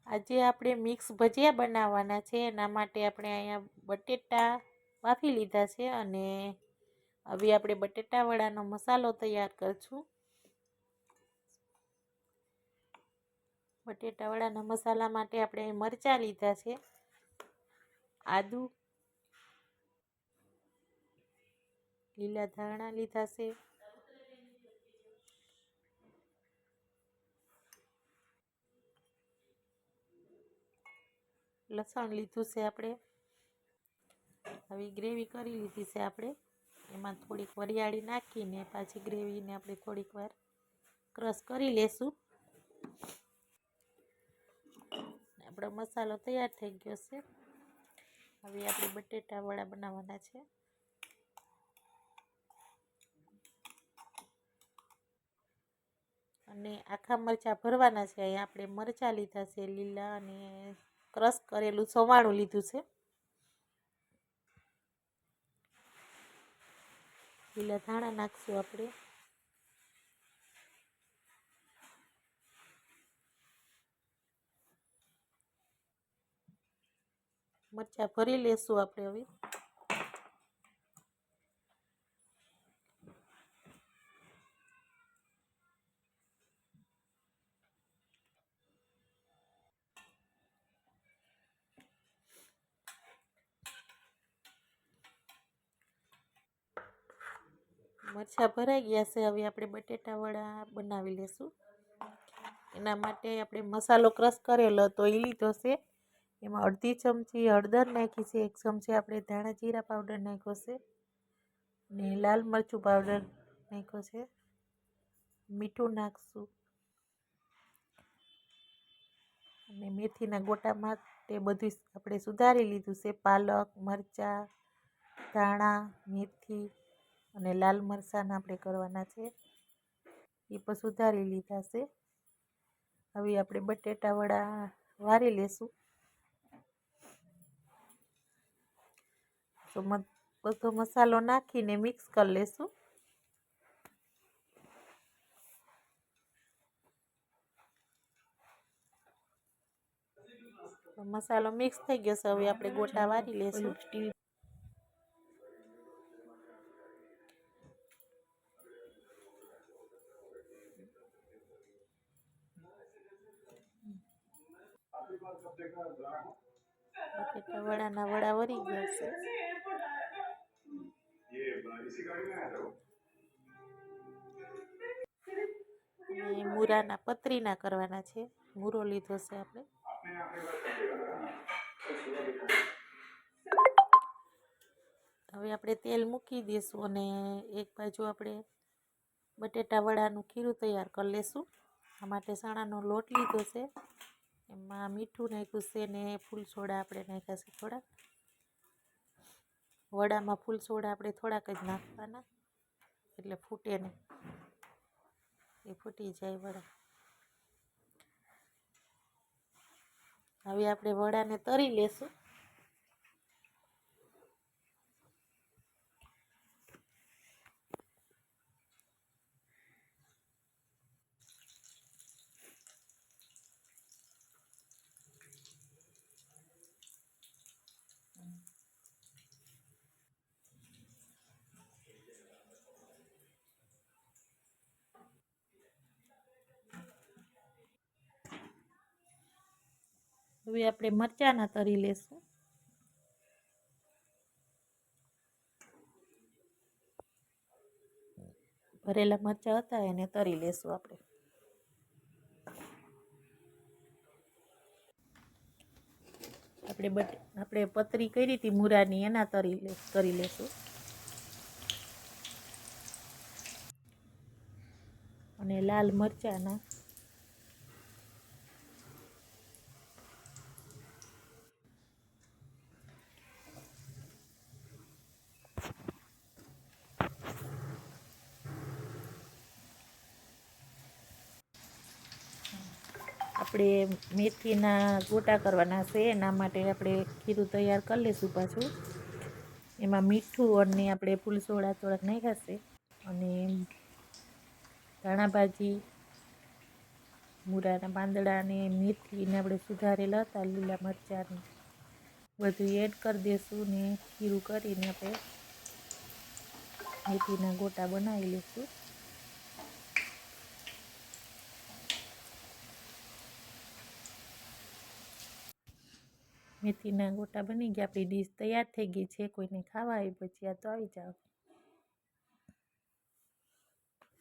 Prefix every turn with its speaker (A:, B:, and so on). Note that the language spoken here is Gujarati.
A: આજે આપણે મિક્સ ભજીયા બનાવવાના છે. એના માટે આપણે અહીંયા બટેટા બાફી લીધા છે અને હવે આપણે બટેટા વડાનો મસાલો તૈયાર કરશું. બટેટા વડાના મસાલા માટે આપણે મરચાં લીધા છે, આદુ, લીલા ધાણા લીધા છે, લસણ લીધું છે. આપણે હવે ગ્રેવી કરી લીધી છે. આપણે એમાં થોડીક વરિયાળી નાખીને પાછી ગ્રેવીને આપણે થોડીક વાર ક્રશ કરી લેશું. આપણો મસાલો તૈયાર થઈ ગયો છે. હવે આપણે બટેટા વડા બનાવવાના છે. અને આખા મરચાં ભરવાના છે. અહીંયા આપણે મરચાં લીધા છે લીલા અને ક્રશ કરેલું સવાણું લીધું છે. લીલા ધાણા નાખશું આપણે. મરચાં ભરી લેશું આપણે હવે. મરચાં ભરાઈ ગયા છે. હવે આપણે બટેટા વડા બનાવી લેશું. એના માટે આપણે મસાલો ક્રશ કરેલો તો એ લીધો છે. એમાં અડધી ચમચી હળદર નાખી છે, 1 ચમચી આપણે ધાણા જીરા પાવડર નાખ્યો છે ને લાલ મરચું પાવડર નાખ્યો છે. મીઠું નાખશું અને મેથીના ગોટા માટે બધું આપણે સુધારી લીધું છે. પાલક, મરચાં, ધાણા, મેથી અને લાલ મરચાંના આપણે કરવાના છે. એ પણ સુધારી લીધા છે. હવે આપણે બટેટા વડા વારી લેશું. તો બધો મસાલો નાખીને મિક્સ કરી લેશું. મસાલો મિક્સ થઈ ગયો છે. હવે આપણે ગોટા વારી લેશું. બટેટા વડાના વડા વરી ગયા છે. અને મૂરાના પતરીના કરવાના છે. મૂરો લીધો છે આપણે. હવે આપણે તેલ મૂકી દઈશું અને એક બાજુ આપણે બટેટા વડાનું ખીરું તૈયાર કરી લેશું. આ માટે ચણાનો લોટ લીધો છે. એમાં મીઠું નાખ્યું છે ને ફૂલ સોડા આપણે નાખ્યા છે થોડાક. વડામાં ફૂલ સોડા આપણે થોડાક જ નાખવાના એટલે ફૂટે નહીં, એ ફૂટી જાય વડા. હવે આપણે વડાને તરી લેશું. હવે આપણે મરચાંના તરી લેશું. ભરેલા મરચાં હતા એને તરી લેશું આપણે. આપણે પતરી કરી હતી મૂરાની, એના તરી લેશું. અને લાલ મરચાંના. આપણે મેથીના ગોટા કરવાના છે. એના માટે આપણે ખીરું તૈયાર કરી લઈશું પાછું. એમાં મીઠું અને આપણે ફૂલ સોડા થોડાક નાખ્યા છે અને ધાણા ભાજી, મૂળાના પાંદડા ને મેથીને આપણે સુધારેલા હતા લીલા મરચાંને બધું એડ કરી દઈશું ને ખીરું કરીને આપણે મેથીના ગોટા બનાવી લઈશું. મેથીના ગોટા બની ગયા, આપણી ડીશ તૈયાર થઈ ગઈ છે. કોઈને ખાવા હોય ભજીયા તો આવી જાઓ.